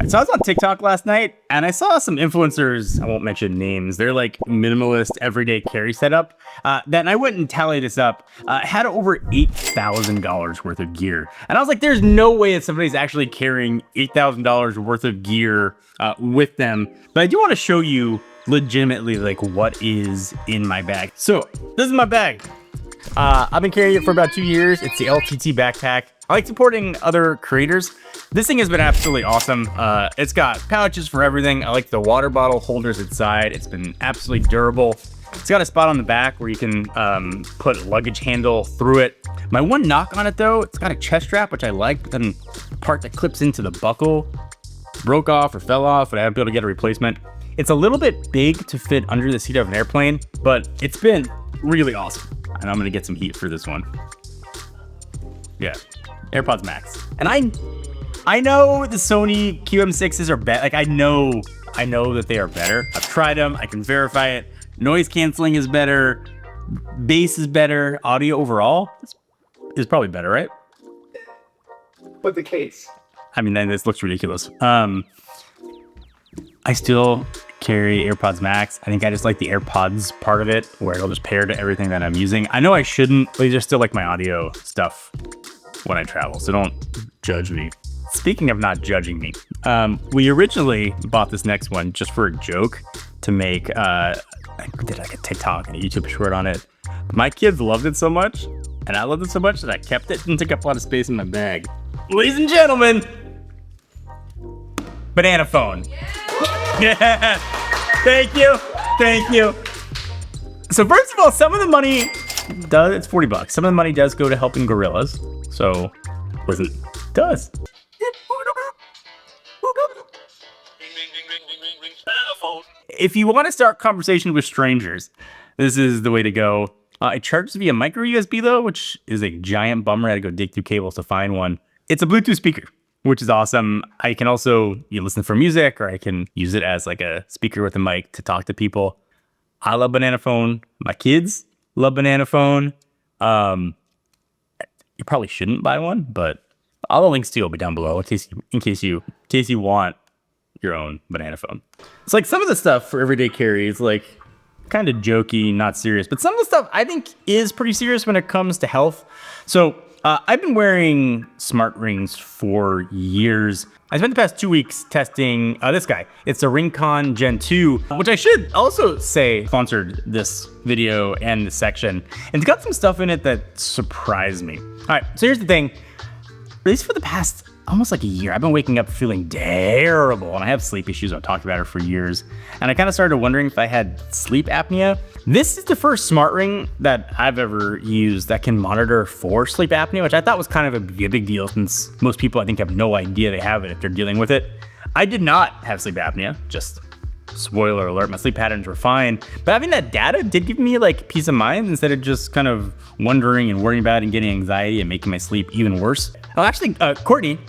So I was on TikTok last night and I saw some influencers, I won't mention names, they're like minimalist everyday carry setup. Then I went and tallied this up, had over $8,000 worth of gear. And I was like, there's no way that somebody's actually carrying $8,000 worth of gear with them. But I do want to show you legitimately like what is in my bag. So this is my bag. I've been carrying it for about 2 years. It's the LTT backpack. I like supporting other creators. This thing has been absolutely awesome. It's got pouches for everything. I like the water bottle holders inside. It's been absolutely durable. It's got a spot on the back where you can put a luggage handle through it. My one knock on it though, it's got a chest strap, which I like, but then the part that clips into the buckle broke off or fell off, and I haven't been able to get a replacement. It's a little bit big to fit under the seat of an airplane, but it's been really awesome. And I'm gonna get some heat for this one. Yeah, AirPods Max. And I know the Sony QM6s are better. Like I know that they are better. I've tried them, I can verify it. Noise canceling is better, bass is better, audio overall is probably better, right? But the case. I mean, then this looks ridiculous. I still carry AirPods Max. I think I just like the AirPods part of it, where it'll just pair to everything that I'm using. I know I shouldn't, but these are still like my audio stuff when I travel, so don't judge me. Speaking of not judging me, we originally bought this next one just for a joke to make, I did like a TikTok and a YouTube short on it. My kids loved it so much, and I loved it so much that I kept it and took up a lot of space in my bag. Ladies and gentlemen, banana phone. Yeah, thank you. So first of all, some of the money it's $40. Some of the money does go to helping gorillas. So, listen, it does. If you want to start conversation with strangers, this is the way to go. It charges via micro USB though, which is a giant bummer. I had to go dig through cables to find one. It's a Bluetooth speaker, which is awesome. I can also listen for music, or I can use it as like a speaker with a mic to talk to people. I love Banana Phone. My kids love Banana Phone. You probably shouldn't buy one, but all the links to will be down below in case you want your own Banana Phone. It's like some of the stuff for everyday carry is like kind of jokey, not serious, but some of the stuff I think is pretty serious when it comes to health. So I've been wearing smart rings for years. I spent the past 2 weeks testing this guy. It's a Ringcon Gen 2, which I should also say sponsored this video and this section. And it's got some stuff in it that surprised me. All right, so here's the thing. At least for the past almost like a year, I've been waking up feeling terrible, and I have sleep issues. I've talked about it for years. And I kind of started wondering if I had sleep apnea. This is the first smart ring that I've ever used that can monitor for sleep apnea, which I thought was kind of a big deal, since most people I think have no idea they have it if they're dealing with it. I did not have sleep apnea, just spoiler alert, my sleep patterns were fine. But having that data did give me like peace of mind instead of just kind of wondering and worrying about it and getting anxiety and making my sleep even worse. Oh, actually, Courtney,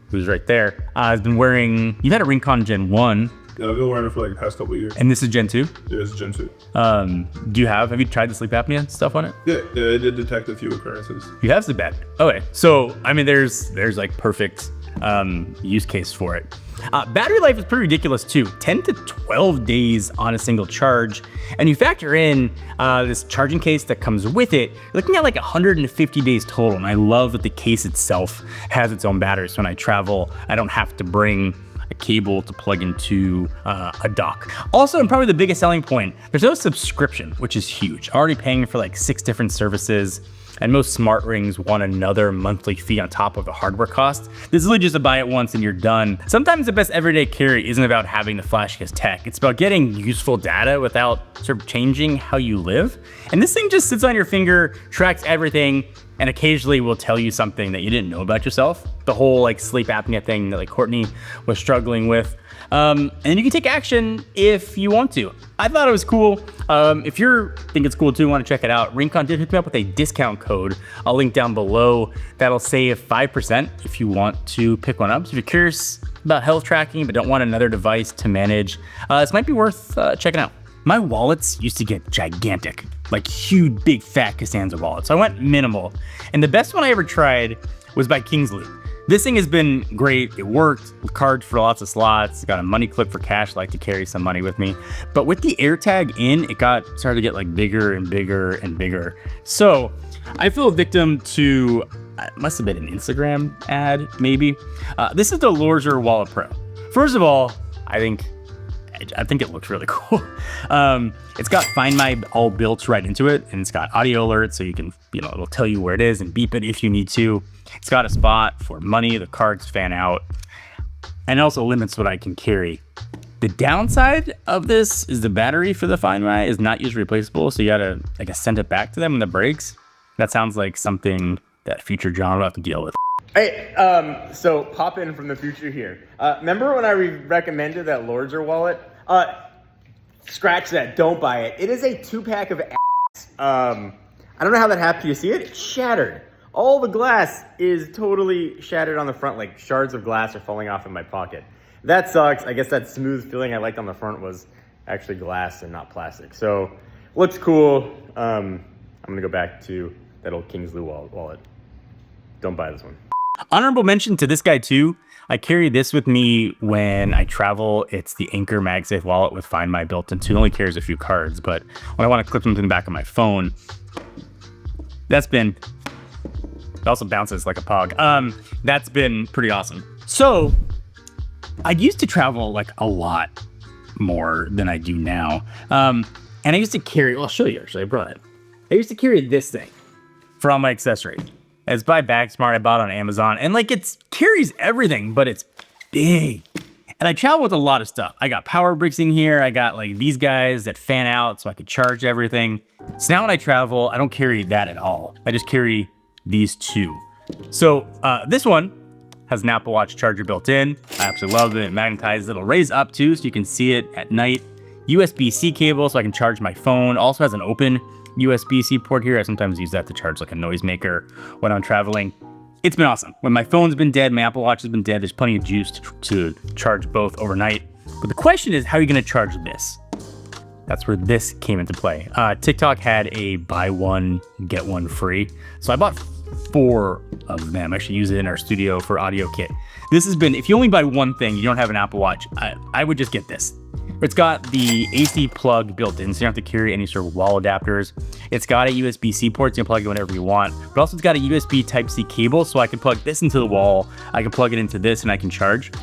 who's right there, has been wearing, you've had a Ringcon Gen 1. Yeah, I've been wearing it for like the past couple of years. And this is Gen 2? Yeah, it's Gen 2. Have you tried the sleep apnea stuff on it? Yeah, it did detect a few occurrences. You have sleep apnea? Okay, so, I mean, there's like perfect use case for it. Battery life is pretty ridiculous too. 10 to 12 days on a single charge. And you factor in this charging case that comes with it, you're looking at like 150 days total. And I love that the case itself has its own battery. So when I travel, I don't have to bring a cable to plug into a dock. Also, and probably the biggest selling point, there's no subscription, which is huge. Already paying for like 6 different services, and most smart rings want another monthly fee on top of the hardware cost. This is really just a buy it once and you're done. Sometimes the best everyday carry isn't about having the flashiest tech. It's about getting useful data without sort of changing how you live. And this thing just sits on your finger, tracks everything, and occasionally will tell you something that you didn't know about yourself. The whole like sleep apnea thing that like Courtney was struggling with. And you can take action if you want to. I thought it was cool. If you think it's cool too, want to check it out, Ringcon did hook me up with a discount code. I'll link down below. That'll save 5% if you want to pick one up. So if you're curious about health tracking but don't want another device to manage, this might be worth checking out. My wallets used to get gigantic, like huge, big, fat Costanza wallets. So I went minimal. And the best one I ever tried was by Kingsley. This thing has been great. It worked. Cards for lots of slots. Got a money clip for cash. I like to carry some money with me. But with the AirTag in, it started to get like bigger and bigger and bigger. So I fell victim to, it must have been an Instagram ad, maybe. This is the Rettinger Wallet Pro. First of all, I think it looks really cool. It's got Find My all built right into it, and it's got audio alerts, so you can, it'll tell you where it is and beep it if you need to. It's got a spot for money. The cards fan out, and it also limits what I can carry. The downside of this is the battery for the Find My is not usually replaceable, so you gotta, I guess, send it back to them when it breaks. That sounds like something that future John will have to deal with. Hey, so pop in from the future here. Remember when I recommended that Rettinger wallet? Scratch that, don't buy it. It is a 2-pack of ass. I don't know how that happened. You see it? It's shattered. All the glass is totally shattered on the front, like shards of glass are falling off in my pocket. That sucks. I guess that smooth feeling I liked on the front was actually glass and not plastic. So, looks cool. I'm gonna go back to that old Kingsley wallet. Don't buy this one. Honorable mention to this guy too. I carry this with me when I travel. It's the Anker MagSafe wallet with Find My built into. It only carries a few cards, but when I want to clip them to the back of my phone, it also bounces like a pog. That's been pretty awesome. So I used to travel like a lot more than I do now. And I used to carry, I'll show you actually, I brought it. I used to carry this thing for all my accessories. It's by BagSmart. I bought it on Amazon, and like it carries everything, but it's big. And I travel with a lot of stuff. I got power bricks in here. I got like these guys that fan out so I could charge everything. So now when I travel, I don't carry that at all. I just carry these two. So this one has an Apple Watch charger built in. I absolutely love it. It magnetizes. It'll raise up too, so you can see it at night. USB-C cable, so I can charge my phone. Also has an open USB-C port here. I sometimes use that to charge like a noisemaker when I'm traveling. It's been awesome. When my phone's been dead, my Apple Watch has been dead, there's plenty of juice to charge both overnight. But the question is, how are you gonna charge this? That's where this came into play. TikTok had a buy one, get one free. So I bought 4 of them. I actually use it in our studio for audio kit. This has been, if you only buy one thing, you don't have an Apple Watch, I would just get this. It's got the AC plug built in, so you don't have to carry any sort of wall adapters. It's got a USB-C port, so you can plug it whenever you want. But also it's got a USB Type-C cable, so I can plug this into the wall, I can plug it into this, and I can charge.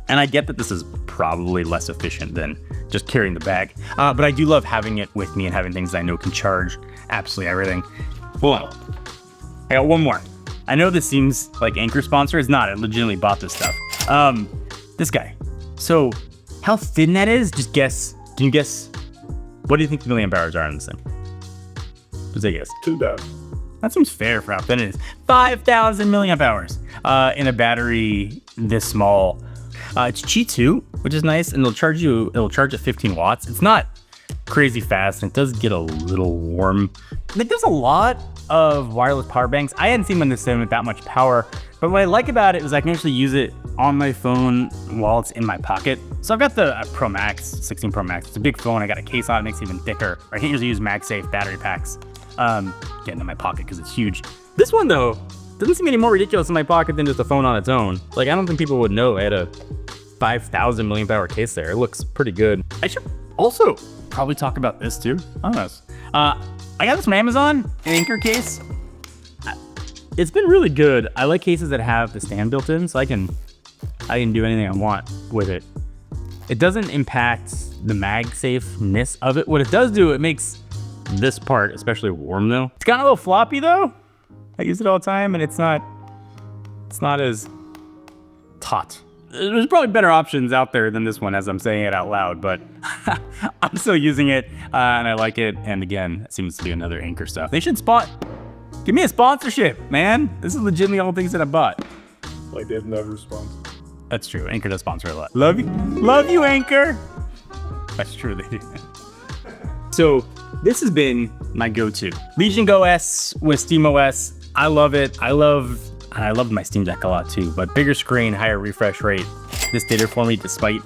And I get that this is probably less efficient than just carrying the bag. But I do love having it with me and having things that I know can charge absolutely everything. Hold on. I got one more. I know this seems like Anker sponsor. It's not. I legitimately bought this stuff. This guy. So how thin that is, just guess. Can you guess? What do you think the milliamp hours are on this thing? Just a guess. 2,000. That seems fair for how thin it is. 5,000 milliamp hours in a battery this small. It's Qi 2, which is nice, and it'll charge at 15 watts. It's not crazy fast, and it does get a little warm. Like, there's a lot of wireless power banks. I hadn't seen one this with that much power, but what I like about it is I can actually use it on my phone while it's in my pocket. So I've got the Pro Max, 16 Pro Max. It's a big phone. I got a case on it, makes it even thicker. I can't usually use MagSafe battery packs getting in my pocket because it's huge. This one though, doesn't seem any more ridiculous in my pocket than just a phone on its own. Like, I don't think people would know I had a 5,000 milliamp hour case there. It looks pretty good. I should also probably talk about this too. I don't know. I got this from Amazon, an Anker case. It's been really good. I like cases that have the stand built in, so I can do anything I want with it. It doesn't impact the MagSafe-ness of it. What it does do, it makes this part especially warm though. It's got a little floppy though. I use it all the time, and it's not as taut. There's probably better options out there than this one as I'm saying it out loud, but I'm still using it and I like it. And again, it seems to be another Anker stuff. They should give me a sponsorship, man. This is legitimately all the things that I bought. Like they've never sponsored. That's true. Anker does sponsor a lot. Love you, Anker. That's true, they do. So this has been my go-to. Legion Go S with SteamOS. I love it. I love my Steam Deck a lot too, but bigger screen, higher refresh rate. This did it for me despite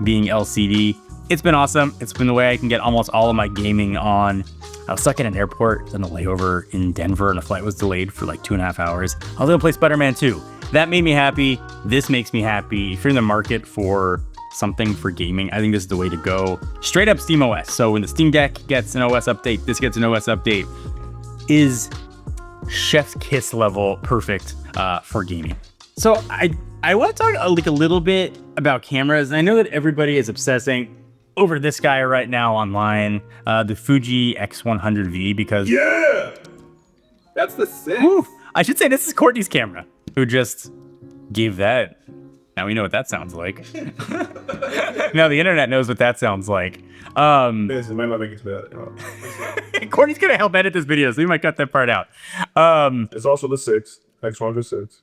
being LCD. It's been awesome. It's been the way I can get almost all of my gaming on. I was stuck in an airport on a layover in Denver and a flight was delayed for like 2.5 hours. I was gonna play Spider-Man 2. that made me happy. This makes me happy. If you're in the market for something for gaming, I think this is the way to go. Straight up Steam OS. So when the Steam Deck gets an OS update, this gets an OS update, is chef's kiss level perfect for gaming. So I want to talk a little bit about cameras. And I know that everybody is obsessing over this guy right now online, the Fuji X100V, because that's the six. I should say this is Courtney's camera, who just gave that. Now we know what that sounds like. Now the internet knows what that sounds like. This might not make it to that. Courtney's gonna help edit this video, so we might cut that part out. It's also the 6, X106.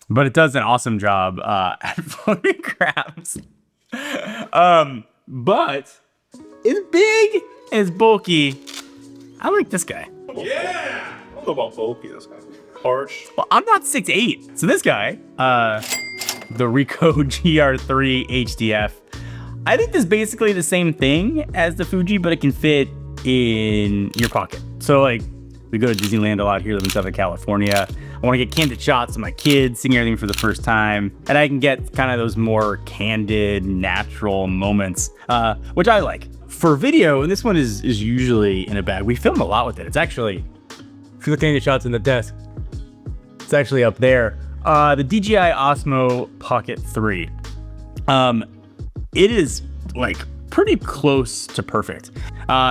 But it does an awesome job at photographs. But it's big, it's bulky. I like this guy. Yeah! I don't know about bulky, this guy. Harsh. Well, I'm not 6'8", so this guy, the Ricoh GR3 HDF, I think this is basically the same thing as the Fuji, but it can fit in your pocket. So like, we go to Disneyland a lot here, live in Southern California. I want to get candid shots of my kids, seeing everything for the first time. And I can get kind of those more candid, natural moments, which I like. For video, and this one is usually in a bag. We film a lot with it. It's actually, if you look at candid shots in the desk, it's actually up there. The DJI Osmo Pocket 3. It is like pretty close to perfect.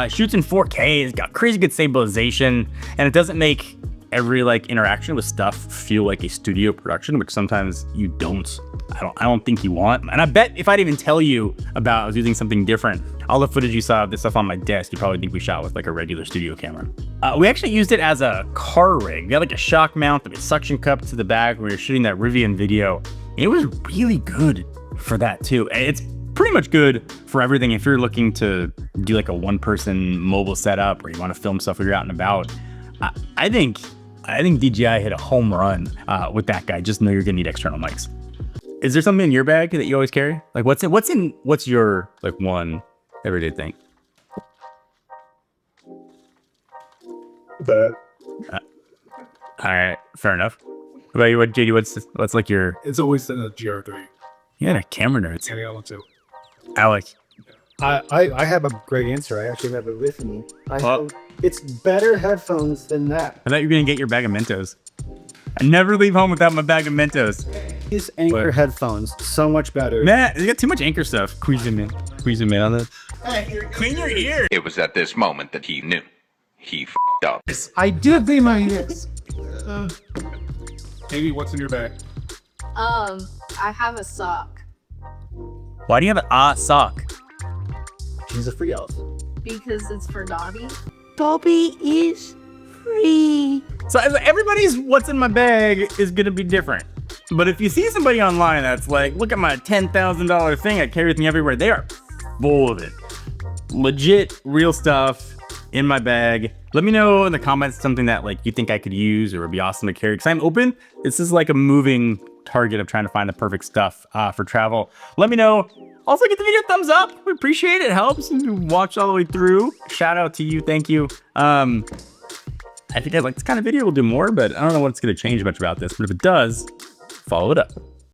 Shoots in 4K, it's got crazy good stabilization, and it doesn't make every like interaction with stuff feel like a studio production, which sometimes you don't. I don't think you want. And I bet if I'd even tell you about I was using something different, all the footage you saw of this stuff on my desk, you probably think we shot with like a regular studio camera. We actually used it as a car rig. We had like a shock mount, a suction cup to the back. We were shooting that Rivian video. It was really good for that too. It's pretty much good for everything. If you're looking to do like a one-person mobile setup or you want to film stuff when you're out and about, I think DJI hit a home run with that guy. Just know you're gonna need external mics. Is there something in your bag that you always carry? Like what's your like one everyday thing? That. All right, fair enough. What about you? What JD? What's like your? It's always in a GR3. You got a camera nerd. Yeah, I got one too. Alec. I have a great answer. I actually have it with me. It's better headphones than that. I thought you were gonna get your bag of Mentos. I never leave home without my bag of Mentos. These Anchor headphones, so much better. Matt, you got too much Anchor stuff. Squeeze him in on this. Clean your ear. It was at this moment that he knew. He f***ed up. I do clean my ears. Amy, what's in your bag? I have a sock Why do you have a sock? She's a free elf. because it's for Dobby. Bobby is free. So everybody's what's in my bag is gonna be different. But if you see somebody online that's like, look at my $10,000 thing, I carry everything everywhere, they are full of it. Legit, real stuff in my bag. Let me know in the comments something that like you think I could use or would be awesome to carry, because I'm open. This is like a moving target of trying to find the perfect stuff for travel. Let me know. Also, give the video a thumbs up. We appreciate it. It helps. You watch all the way through. Shout out to you. Thank you. If you guys like this kind of video, we'll do more, but I don't know what's going to change much about this. But if it does, follow it up.